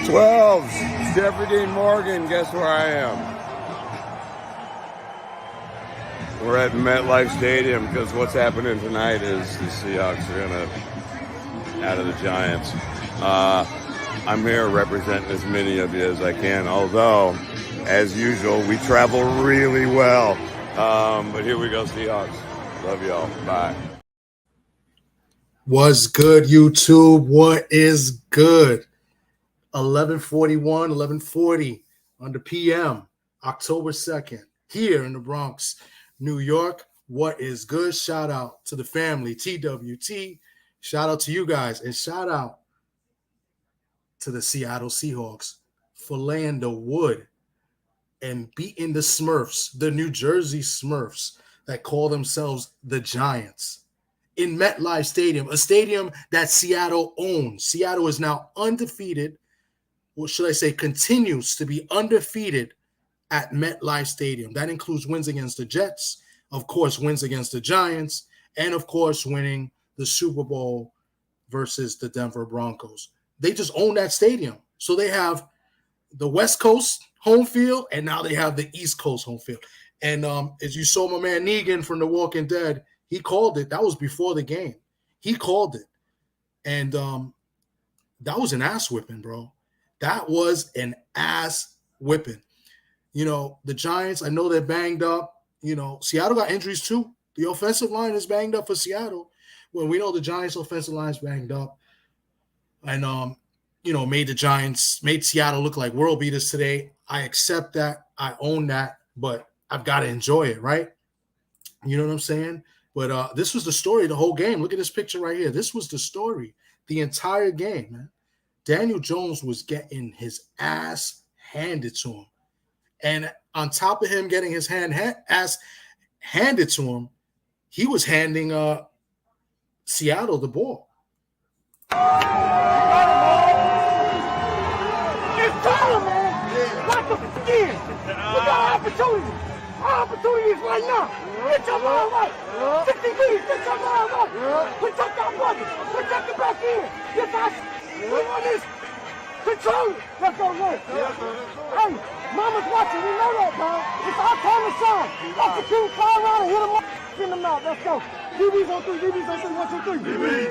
12s, Jeffrey Dean Morgan, guess where I am? We're at MetLife Stadium because what's happening tonight is the Seahawks are going to out of the Giants. I'm here representing as many of you as I can, although, as usual, we travel really well. But here we go, Seahawks. Love y'all. Bye. What's good, YouTube? What is good? 11:41, 11:40 on the PM, October 2nd, here in the Bronx, New York. What is good? Shout out to the family, TWT. Shout out to you guys, and shout out to the Seattle Seahawks for laying the wood and beating the Smurfs, the New Jersey Smurfs that call themselves the Giants, in MetLife Stadium, a stadium that Seattle owns. Seattle is now undefeated. What should I say, continues to be undefeated at MetLife Stadium. That includes wins against the Jets, of course, wins against the Giants, and of course, winning the Super Bowl versus the Denver Broncos. They just own that stadium. So they have the West Coast home field, and now they have the East Coast home field. And as you saw my man Negan from The Walking Dead, he called it. That was before the game. He called it. And that was an ass whipping, bro. That was an ass whipping. You know, the Giants, I know they're banged up. You know, Seattle got injuries too. The offensive line is banged up for Seattle. Well, we know the Giants' offensive line is banged up. And, you know, made Seattle look like world beaters today. I accept that. I own that. But I've got to enjoy it, right? You know what I'm saying? But this was the story the whole game. Look at this picture right here. This was the story the entire game, man. Daniel Jones was getting his ass handed to him. And on top of him getting his ass handed to him, he was handing Seattle the ball. It's time, man. Lock up the skin. We got opportunity. Our opportunity is right now. Get your mind right. 60 meters, get your mind right. Protect our brothers. Protect the back end. Get our we want this. Control it. Let's go work. Hey, mama's watching. We know that, man. It's our time to shine. Watch the king fly around and hit them up in the mouth. Let's go. DB's on three. DB's on three. 1, 2, 3. DB.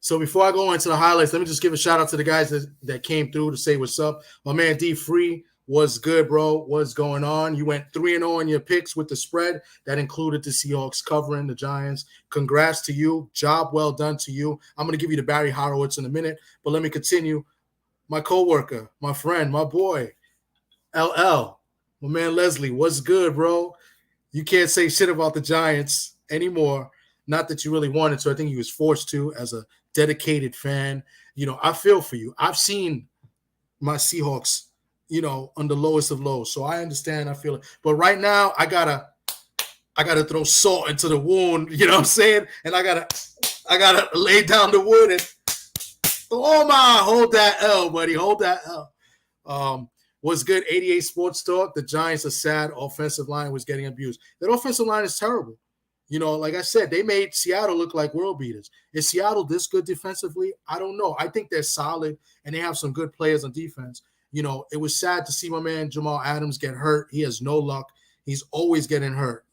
So before I go into the highlights, let me just give a shout out to the guys that came through to say what's up. My man D Free, what's good, bro? What's going on? You went 3-0 on your picks with the spread. That included the Seahawks covering the Giants. Congrats to you. Job well done to you. I'm going to give you the Barry Horowitz in a minute, but let me continue. My coworker, my friend, my boy, LL, my man Leslie, what's good, bro? You can't say shit about the Giants anymore. Not that you really wanted to. I think he was forced to as a dedicated fan. You know, I feel for you. I've seen my Seahawks, you know, on the lowest of lows. So I understand. I feel it. But right now, I gotta throw salt into the wound, you know what I'm saying? And I gotta lay down the wood and hold that L, buddy. Hold that L. What's good? 88 Sports Talk. The Giants are sad. Offensive line was getting abused. That offensive line is terrible. You know, like I said, they made Seattle look like world beaters. Is Seattle this good defensively? I don't know. I think they're solid, and they have some good players on defense. You know, it was sad to see my man Jamal Adams get hurt. He has no luck. He's always getting hurt.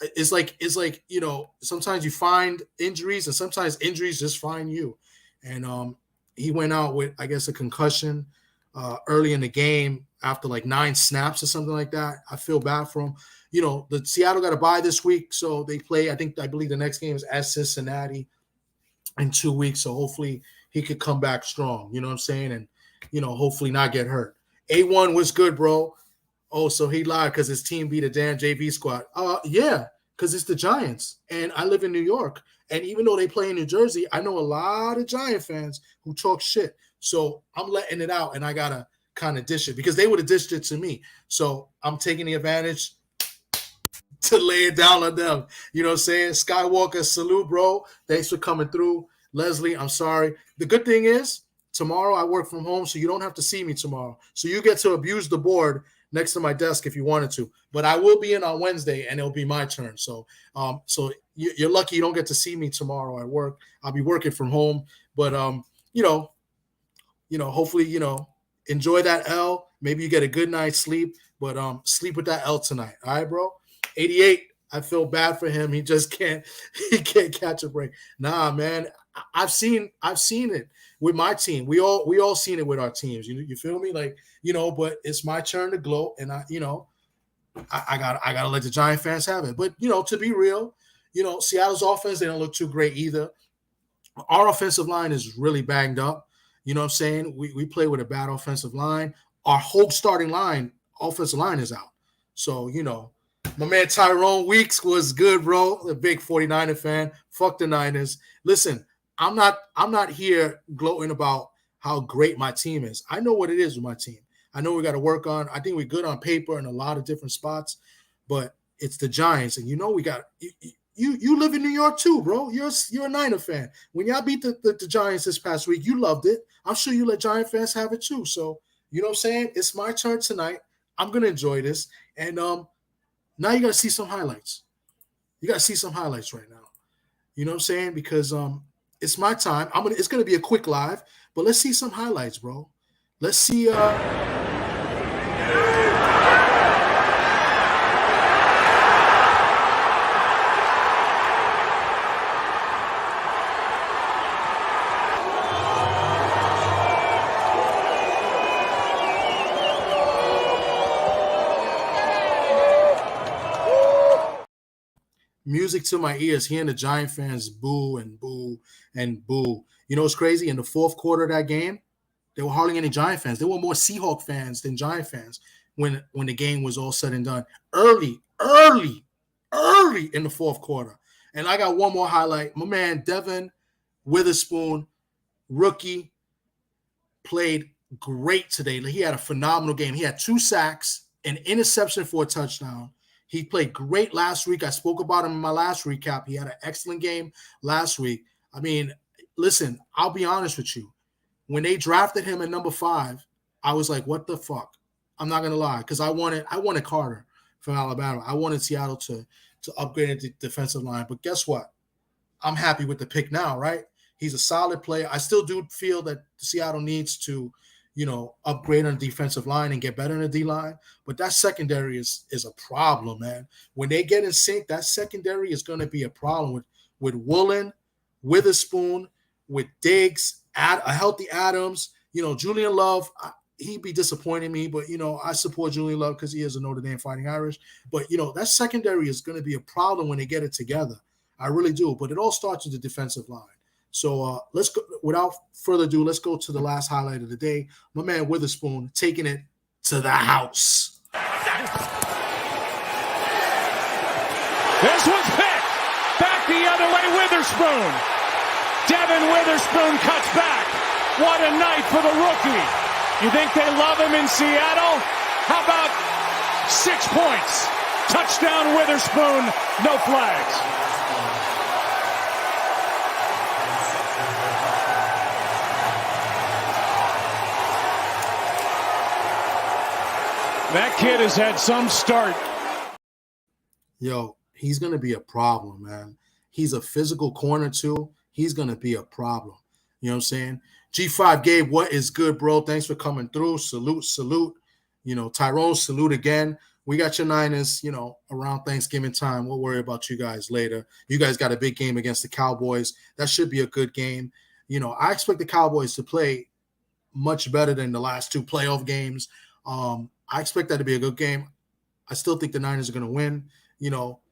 It's like, you know, sometimes you find injuries, and sometimes injuries just find you. And he went out with, I guess, a concussion early in the game after like 9 snaps or something like that. I feel bad for him. You know, the Seattle got a bye this week, so they play. I believe the next game is at Cincinnati in 2 weeks. So hopefully he could come back strong. You know what I'm saying? And, you know, hopefully not get hurt. A1 was good, bro. Oh, so he lied because his team beat a damn JV squad. Yeah, because it's the Giants. And I live in New York. And even though they play in New Jersey, I know a lot of Giant fans who talk shit. So I'm letting it out, and I got to kind of dish it because they would have dished it to me. So I'm taking the advantage to lay it down on them. You know what I'm saying? Skywalker, salute, bro. Thanks for coming through. Leslie, I'm sorry. The good thing is tomorrow I work from home, so you don't have to see me tomorrow. So you get to abuse the board next to my desk if you wanted to. But I will be in on Wednesday, and it'll be my turn. So, you're lucky you don't get to see me tomorrow at work. I'll be working from home. But hopefully, enjoy that L. Maybe you get a good night's sleep. But sleep with that L tonight. All right, bro. 88. I feel bad for him. He just can't catch a break. Nah, man. I've seen it with my team. We all seen it with our teams. You feel me? Like, but it's my turn to gloat, and I gotta let the Giant fans have it. But to be real, Seattle's offense, they don't look too great either. Our offensive line is really banged up. You know what I'm saying? We play with a bad offensive line. Our whole starting offensive line is out. So, my man Tyrone Weeks was good, bro. A big 49er fan. Fuck the Niners. Listen, I'm not here gloating about how great my team is. I know what it is with my team. I know we got to work on. I think we're good on paper in a lot of different spots, but it's the Giants, and we got you live in New York too, bro. You're a Niner fan. When y'all beat the Giants this past week, you loved it. I'm sure you let Giant fans have it too. So you know what I'm saying? It's my turn tonight. I'm gonna enjoy this, and now you got to see some highlights. You got to see some highlights right now. You know what I'm saying? Because it's my time. It's gonna be a quick live, but let's see some highlights, bro. Let's see. Music to my ears, hearing the Giant fans boo and boo and boo. You know what's crazy? In the fourth quarter of that game, there were hardly any Giant fans. There were more Seahawks fans than Giant fans when the game was all said and done. Early in the fourth quarter. And I got one more highlight. My man Devin Witherspoon, rookie, played great today. He had a phenomenal game. He had 2 sacks, an interception for a touchdown. He played great last week. I spoke about him in my last recap. He had an excellent game last week. I mean, listen, I'll be honest with you. When they drafted him at number 5, I was like, what the fuck? I'm not going to lie, because I wanted Carter from Alabama. I wanted Seattle to upgrade the defensive line. But guess what? I'm happy with the pick now, right? He's a solid player. I still do feel that Seattle needs to upgrade on the defensive line and get better in the D-line. But that secondary is a problem, man. When they get in sync, that secondary is going to be a problem with Woolen, Witherspoon, with Diggs, a healthy Adams. Julian Love, he'd be disappointing me, but, I support Julian Love because he is a Notre Dame Fighting Irish. But, that secondary is going to be a problem when they get it together. I really do. But it all starts with the defensive line. So let's go. Without further ado, let's go to the last highlight of the day. My man Witherspoon taking it to the house. This one's picked. Back the other way, Witherspoon. Devin Witherspoon cuts back. What a night for the rookie. You think they love him in Seattle? How about 6 points? Touchdown Witherspoon, no flags. That kid has had some start. Yo, he's going to be a problem, man. He's a physical corner, too. He's going to be a problem. You know what I'm saying? G5 Gabe, what is good, bro? Thanks for coming through. Salute. Tyrone, salute again. We got your Niners, around Thanksgiving time. We'll worry about you guys later. You guys got a big game against the Cowboys. That should be a good game. I expect the Cowboys to play much better than the last 2 playoff games. I expect that to be a good game. I still think the Niners are going to win.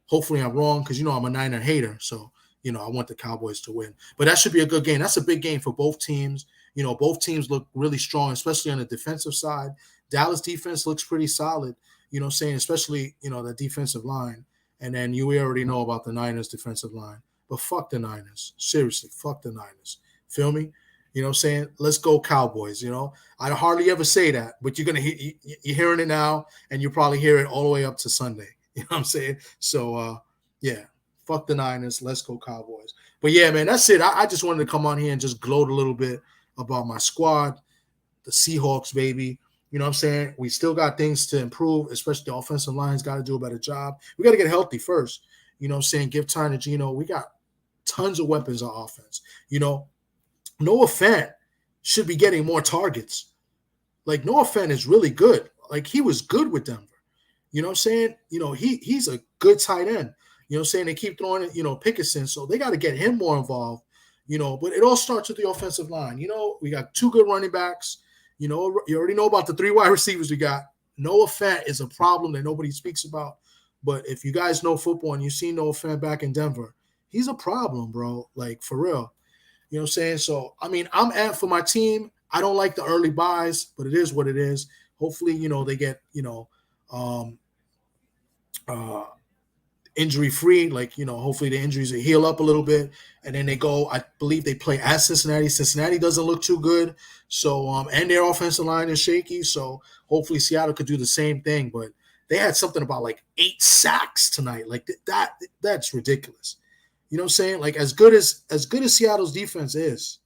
Hopefully I'm wrong because, I'm a Niner hater. So, I want the Cowboys to win. But that should be a good game. That's a big game for both teams. Both teams look really strong, especially on the defensive side. Dallas defense looks pretty solid, especially, the defensive line. And then we already know about the Niners defensive line. But fuck the Niners. Seriously, fuck the Niners. Feel me? You know what I'm saying? Let's go Cowboys, I hardly ever say that, but you're hearing it now, and you probably hear it all the way up to Sunday. You know what I'm saying? So, yeah, fuck the Niners. Let's go Cowboys. But, yeah, man, that's it. I just wanted to come on here and just gloat a little bit about my squad, the Seahawks, baby. You know what I'm saying? We still got things to improve, especially the offensive line's got to do a better job. We got to get healthy first. You know what I'm saying? Give time to Geno. We got tons of weapons on offense. You know, Noah Fant should be getting more targets. Like, Noah Fant is really good. Like, he was good with Denver. You know what I'm saying? You know, he's a good tight end. You know what I'm saying? They keep throwing it, Pickerson. So they got to get him more involved, but it all starts with the offensive line. You know, we got 2 good running backs. You know, you already know about the 3 wide receivers we got. Noah Fant is a problem that nobody speaks about. But if you guys know football and you see Noah Fant back in Denver, he's a problem, bro. Like, for real. You know what I'm saying? So, I mean, I'm amped for my team. I don't like the early buys, but it is what it is. Hopefully, they get, injury-free. Like, hopefully the injuries will heal up a little bit. And then they go, I believe they play at Cincinnati. Cincinnati doesn't look too good. So, and their offensive line is shaky. So, hopefully Seattle could do the same thing. But they had something about like 8 sacks tonight. Like, that's ridiculous. You know what I'm saying? Like, as good as Seattle's defense is,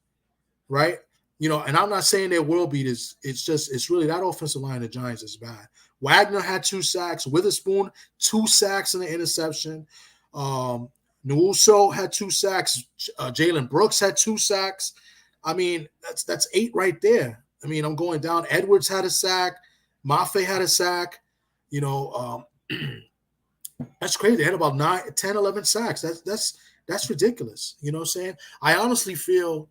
right? And I'm not saying they're world beaters. It's really that offensive line of the Giants is bad. Wagner had 2 sacks. Witherspoon, 2 sacks and an interception. Nwosu had 2 sacks. Jalen Brooks had 2 sacks. I mean, that's 8 right there. I mean, I'm going down. Edwards had a sack. Mafe had a sack. That's crazy. They had about 9, 10, 11 sacks. That's ridiculous. You know what I'm saying? I honestly feel,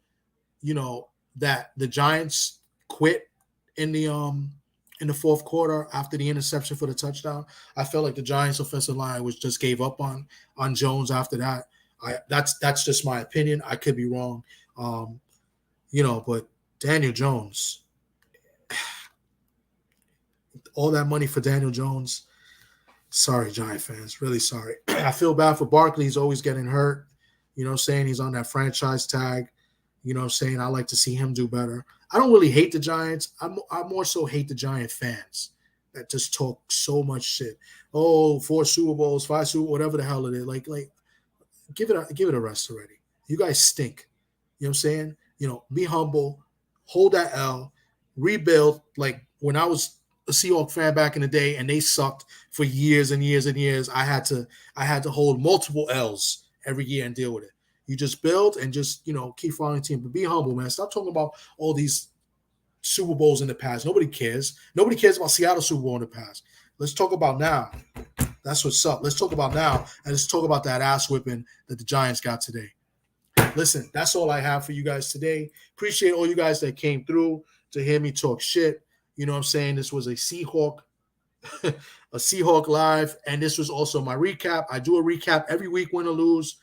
that the Giants quit in the fourth quarter after the interception for the touchdown. I felt like the Giants offensive line just gave up on Jones after that. That's just my opinion. I could be wrong. But Daniel Jones, all that money for Daniel Jones. Sorry, Giant fans. Really sorry. I feel bad for Barkley. He's always getting hurt. You know what I'm saying? He's on that franchise tag. You know what I'm saying? I like to see him do better. I don't really hate the Giants. I more so hate the Giant fans that just talk so much shit. Oh, 4 Super Bowls, 5 Super Bowls, whatever the hell it is. Like, give it a rest already. You guys stink. You know what I'm saying? Be humble, hold that L, rebuild. Like, when I was a Seahawks fan back in the day and they sucked for years and years and years, I had to hold multiple L's every year and deal with it. You just build and just, keep following the team. But be humble, man. Stop talking about all these Super Bowls in the past. Nobody cares. Nobody cares about Seattle Super Bowl in the past. Let's talk about now. That's what's up. Let's talk about now, and let's talk about that ass whipping that the Giants got today. Listen, that's all I have for you guys today. Appreciate all you guys that came through to hear me talk shit. You know what I'm saying? This was a Seahawk live, and this was also my recap. I do a recap every week, win or lose.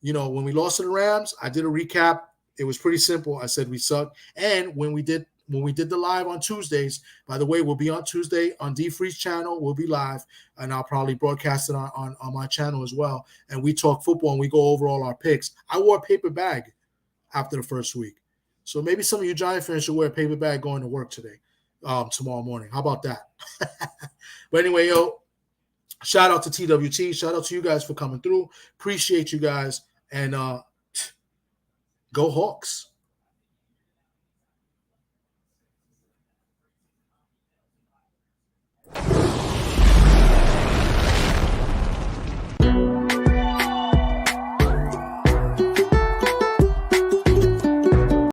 When we lost to the Rams, I did a recap. It was pretty simple. I said we suck. And when we did the live on Tuesdays, by the way, we'll be on Tuesday on D Free's channel. We'll be live, and I'll probably broadcast it on my channel as well. And we talk football and we go over all our picks. I wore a paper bag after the first week. So maybe some of you Giant fans should wear a paper bag going to work today, tomorrow morning. How about that? But anyway, shout out to TWT. Shout out to you guys for coming through. Appreciate you guys. And go Hawks.